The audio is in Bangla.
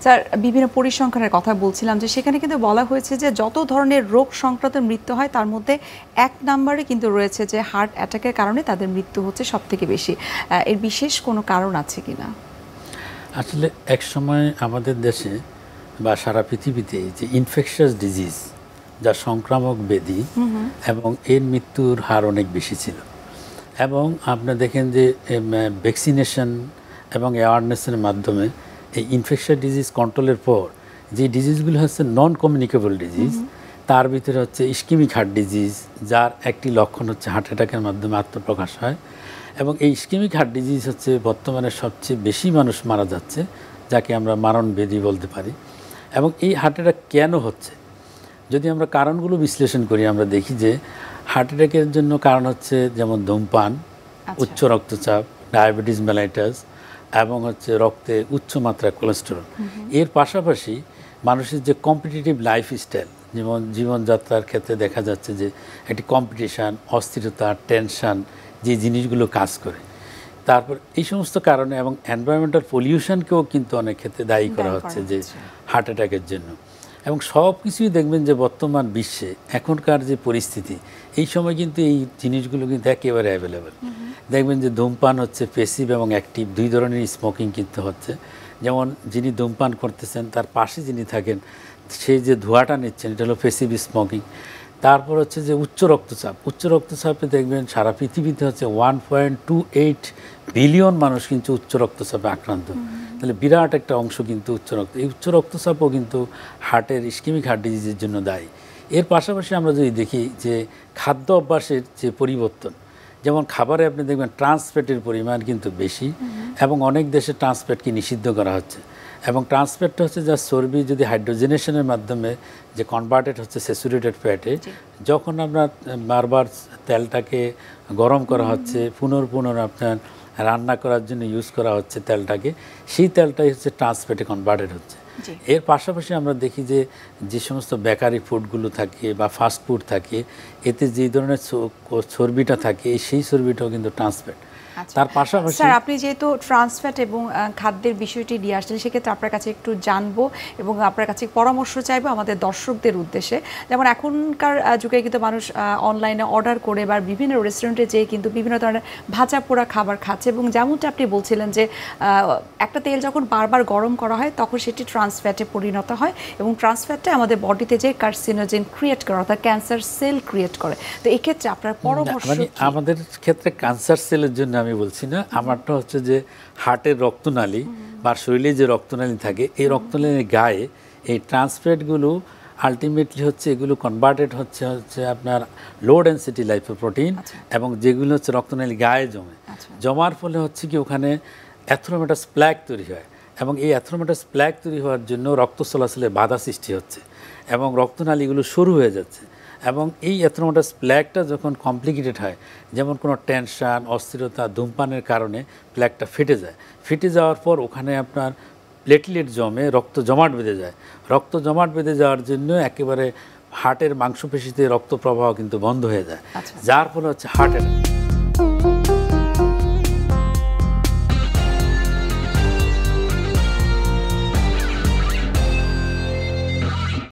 স্যার বিভিন্ন পরিসংখ্যানের কথা বলছিলাম যে সেখানে কিন্তু বলা হয়েছে যে যত ধরনের রোগ সংক্রান্ত মৃত্যু হয় তার মধ্যে ১ নম্বরে কিন্তু রয়েছে যে হার্ট অ্যাটাকের কারণে তাদের মৃত্যু হচ্ছে সবথেকে বেশি। এর বিশেষ কোনো কারণ আছে কিনা? আসলে এক সময় আমাদের দেশে বা সারা পৃথিবীতে যে ইনফেকশাস ডিজিজ যা সংক্রামক ব্যাধি এবং এর মৃত্যুর হার অনেক বেশি ছিল। এবং আপনি দেখেন যে ভ্যাকসিনেশন এবং অ্যাওয়ারনেসের মাধ্যমে এই ইনফেকশাস ডিজিজ কন্ট্রোলের পর যে ডিজিজগুলো হচ্ছে নন কমিউনিকেবল ডিজিজ, তার ভিতরে হচ্ছে ইস্কিমিক হার্ট ডিজিজ, যার একটি লক্ষণ হচ্ছে হার্ট অ্যাটাকের মাধ্যমে আত্মপ্রকাশ হয়। এবং এই ইস্কিমিক হার্ট ডিজিজ হচ্ছে বর্তমানে সবচেয়ে বেশি মানুষ মারা যাচ্ছে, যাকে আমরা মারণ ব্যাধি বলতে পারি। এবং এই হার্ট অ্যাটাক কেন হচ্ছে, যদি আমরা কারণগুলো বিশ্লেষণ করি আমরা দেখি যে হার্ট অ্যাটাকের জন্য কারণ হচ্ছে যেমন ধূমপান, উচ্চ রক্তচাপ, ডায়াবেটিস মেলাইটাস এবং হচ্ছে রক্তে উচ্চ মাত্রায় কোলেস্টেরল। এর পাশাপাশি মানুষের যে কম্পিটিটিভ লাইফস্টাইল, যেমন জীবনযাত্রার ক্ষেত্রে দেখা যাচ্ছে যে একটি কম্পিটিশান, অস্থিরতা, টেনশান যে জিনিসগুলো কাজ করে। তারপর এই সমস্ত কারণে এবং এনভায়রনমেন্টাল পলিউশনকেও কিন্তু অনেক ক্ষেত্রে দায়ী করা হচ্ছে যে হার্ট অ্যাটাকের জন্য। এবং সব কিছুই দেখবেন যে বর্তমান বিশ্বে এখনকার যে পরিস্থিতি, এই সময় কিন্তু এই জিনিসগুলো কিন্তু একেবারে অ্যাভেলেবেল। দেখবেন যে ধূমপান হচ্ছে প্যাসিভ এবং অ্যাক্টিভ, দুই ধরনের স্মোকিং কিন্তু হচ্ছে। যেমন যিনি ধূমপান করতেছেন তার পাশে যিনি থাকেন, সেই যে ধোঁয়াটা নিচ্ছেন, এটা হলো প্যাসিভ স্মোকিং। তারপর হচ্ছে যে উচ্চ রক্তচাপ, উচ্চ রক্তচাপে দেখবেন সারা পৃথিবীতে হচ্ছে 1.28 বিলিয়ন মানুষ কিন্তু উচ্চ রক্তচাপে আক্রান্ত। তাহলে বিরাট একটা অংশ কিন্তু এই উচ্চ রক্তচাপও কিন্তু হার্টের ইস্কিমিক হার্ট ডিজিজের জন্য দায়ী। এর পাশাপাশি আমরা যদি দেখি যে খাদ্য অভ্যাসের যে পরিবর্তন, যেমন খাবারে আপনি দেখবেন ট্রান্সফ্যাটের পরিমাণ কিন্তু বেশি এবং অনেক দেশে ট্রান্সফ্যাটকে নিষিদ্ধ করা হচ্ছে। এবং ট্রান্সফ্যাটটা হচ্ছে যা চর্বি যদি হাইড্রোজেনেশনের মাধ্যমে যে কনভার্টেড হচ্ছে স্যাচুরেটেড ফ্যাটে, যখন আপনার বারবার তেলটাকে গরম করা হচ্ছে, পুনর আপনার রান্না করার জন্য ইউজ করা হচ্ছে তেলটাকে, সেই তেলটাই হচ্ছে ট্রান্সফ্যাটে কনভার্টেড হচ্ছে। এর পাশাপাশি আমরা দেখি যে যে সমস্ত বেকারি ফুডগুলো থাকে বা ফাস্ট ফুড থাকে, এতে যে ধরনের চর্বিটা থাকে সেই চর্বিটাও কিন্তু ট্রান্সফ্যাট। তার পাশাপাশি স্যার আপনি যেহেতু ট্রান্সফ্যাট এবং খাদ্যের বিষয়টি নিয়ে আসছেন, সেক্ষেত্রে আপনার কাছে একটু জানবো এবং আপনার কাছে পরামর্শ চাইবো আমাদের দর্শকদের উদ্দেশ্যে। যেমন এখনকার যুগে কিন্তু মানুষ অনলাইনে অর্ডার করে বা বিভিন্ন রেস্টুরেন্টে যেয়ে কিন্তু বিভিন্ন ধরনের ভাজা পোড়া খাবার খাচ্ছে, এবং যেমনটা আপনি বলছিলেন যে একটা তেল যখন বারবার গরম করা হয় তখন সেটি ট্রান্সফ্যাটে পরিণত হয় এবং ট্রান্সফ্যাটটা আমাদের বডিতে যে কার্সিনোজেন ক্রিয়েট করে, অর্থাৎ ক্যান্সার সেল ক্রিয়েট করে। তো এই ক্ষেত্রে আপনার পরামর্শ? আমাদের ক্ষেত্রে ক্যান্সার সেলের জন্য আমি বলছি না, আমারটা হচ্ছে যে হার্টের রক্তনালী বা শরীরে যে রক্তনালী থাকে, এই রক্তনালীর গায়ে এই ট্রান্সফ্যাটগুলো আলটিমেটলি হচ্ছে এগুলো কনভার্টেড হচ্ছে আপনার লো ডেন্সিটি লাইপোপ্রোটিন, এবং যেগুলো হচ্ছে রক্তনালী গায়ে জমার ফলে হচ্ছে কি ওখানে অ্যাথেরোমাটাস প্ল্যাক তৈরি হয়, এবং এই অ্যাথেরোমাটাস প্ল্যাক তৈরি হওয়ার জন্য রক্ত চলাচলে বাধা সৃষ্টি হচ্ছে এবং রক্তনালীগুলো সরু হয়ে যাচ্ছে। এবং এই অ্যাথেরোমাটাস প্ল্যাকটা যখন কমপ্লিকেটেড হয়, যেমন কোনো টেনশান, অস্থিরতা, ধূমপানের কারণে প্ল্যাকটা ফেটে যাওয়ার পর ওখানে আপনার প্লেটলেট জমে রক্ত জমাট বেঁধে যায়। রক্ত জমাট বেঁধে যাওয়ার জন্য একেবারে হার্টের মাংসপেশিতে রক্ত প্রবাহ কিন্তু বন্ধ হয়ে যায়, যার ফলে হচ্ছে হার্ট অ্যাটাক।